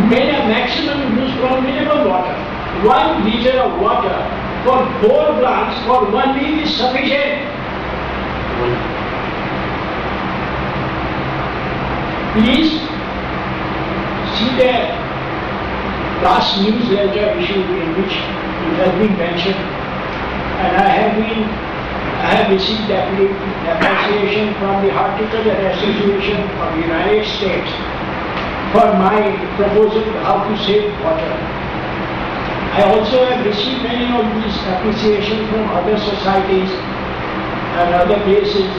made a maximum use from minimum water. 1 liter of water for 4 plants for 1 week is sufficient. Please see the last newsletter issued in which it has been mentioned, and I have received appreciation from the Horticulture Association of the United States for my proposal how to save water. I also have received many of these appreciations from other societies and other places.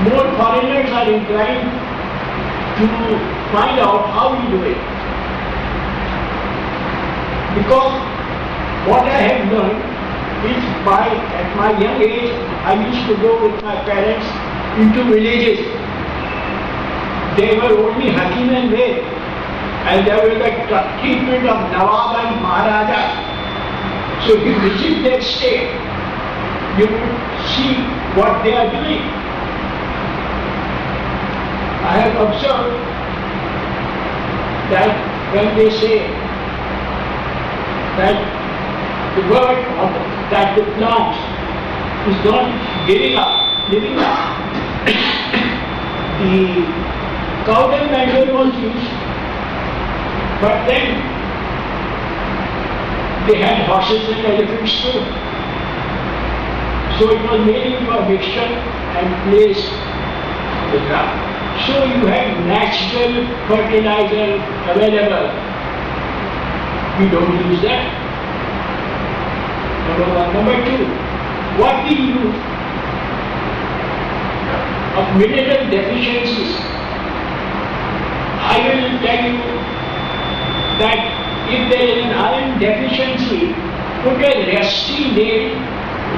More foreigners are inclined to find out how we do it. Because what I have learned is at my young age, I used to go with my parents into villages. They were only Hakim and Ved, and there was the treatment of Nawab and Maharaja. So if you visit their state, you would see what they are doing. I have observed that when they say that the bird or that the plant is not living up, the cow dung manure was used, but then they had horses and elephants too. So it was made into a mixture and placed on the ground. So you had natural fertilizer available. We don't use that. Number one. Number two, what we use of mineral deficiencies. I will tell you that if there is an iron deficiency, put a rusty nail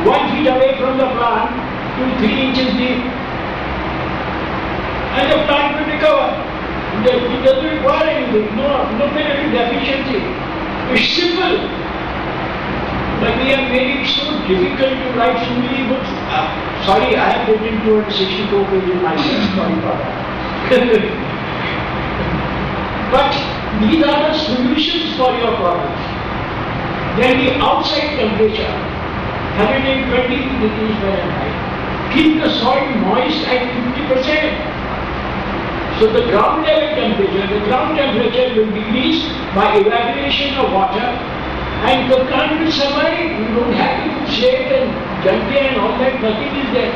1 feet away from the plant to 3 inches deep, and the plant will recover. It doesn't require anything, no mineral deficiency. It's simple. But we have made it so difficult to write so many books. Sorry, I have written 264 pages myself. Sorry for that. But these are the solutions for your problems. Then the outside temperature, 120 degrees Fahrenheit. Keep the soil moist at 50%. So the ground level temperature will decrease by evaporation of water, and the plant will survive. You don't have to put shade and junkie and all that, nothing is there.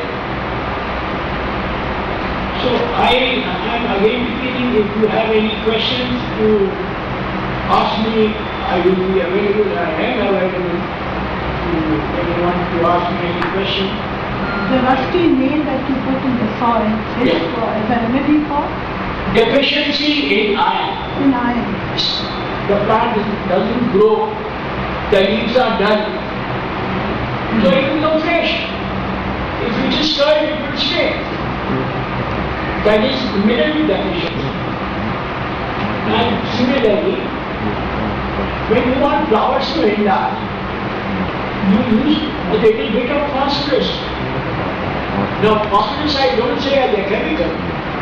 So I am again repeating, if you have any questions to ask me, I will be available. I am available to anyone to ask me any question. The rusty nail that you put in the soil is a remedy for? Deficiency in iron. In iron. The plant doesn't grow, the leaves are dull, so it will become fresh. If you just stir it, it will stay. That is mineral deficiency. And similarly, when you want flowers to enlarge, you use a little bit of phosphorus. Now phosphorus I don't say as a chemical,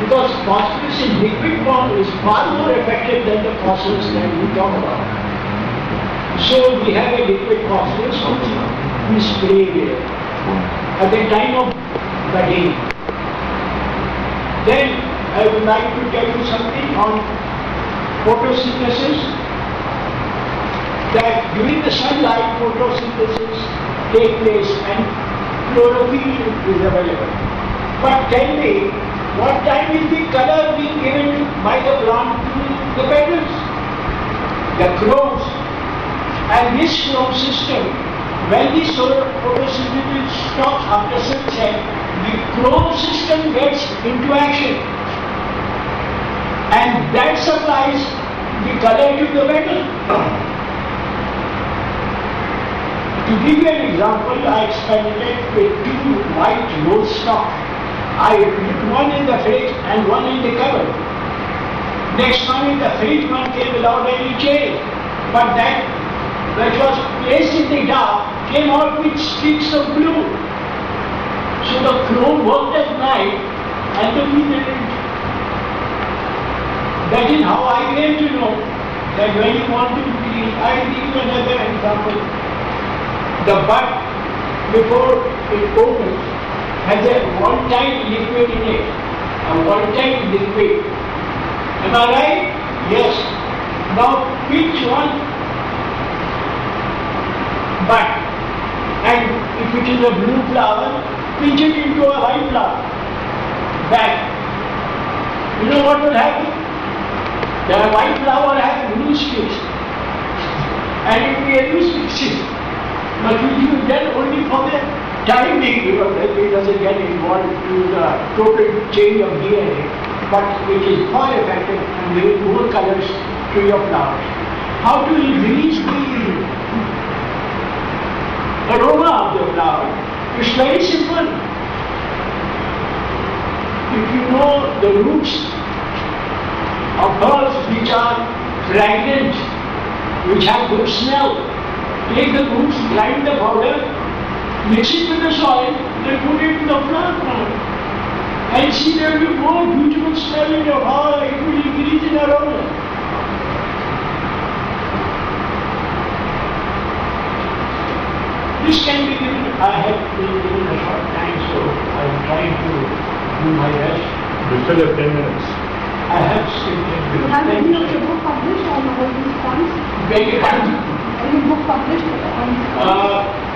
because phosphorus in liquid form is far more effective than the phosphorus that we talk about. So we have a liquid phosphorus which we spray here at the time of budding. Then I would like to tell you something on photosynthesis, that during the sunlight photosynthesis takes place and chlorophyll is available. But tell me, what time is the color being given by the plant to the petals? The chromes. And this chrome system, when the solar photosynthesis stops after sunset, the chrome system gets into action. And that supplies the color to the metal. To give you an example, I experimented with 2 white rootstock. I put one in the fridge and one in the cupboard. Next morning the fridge one came without any change, but that which was placed in the dark came out with streaks of blue. So the chrome worked at night and the blue didn't. That is how I came to know that when you want to increase, I give you another example. The bud, before it opens, has a one-time liquid in it. A one-time liquid. Am I right? Yes. Now pinch one bud, and if it is a blue flower, pinch it into a white flower. Back. You know what will happen? The white flower has blue sticks, and it will be a blue stick. But it is then only for the time being, because it doesn't get involved to the total change of DNA, but it is more effective and giving more colors to your flowers. How to increase the aroma of the flower? It's very simple. If you know the roots of herbs which are fragrant, which have good smell, take the roots, grind the powder, mix it with the soil, and put it in the flower pot. And see, there will be more beautiful smell in your flower, it will increase in aroma. This can be given, I have been given a short time, so I am trying to do my best. We still have 10 minutes. I have still 10 minutes. Have any of your book published on all these points? Beg your pardon? Any book published on these points?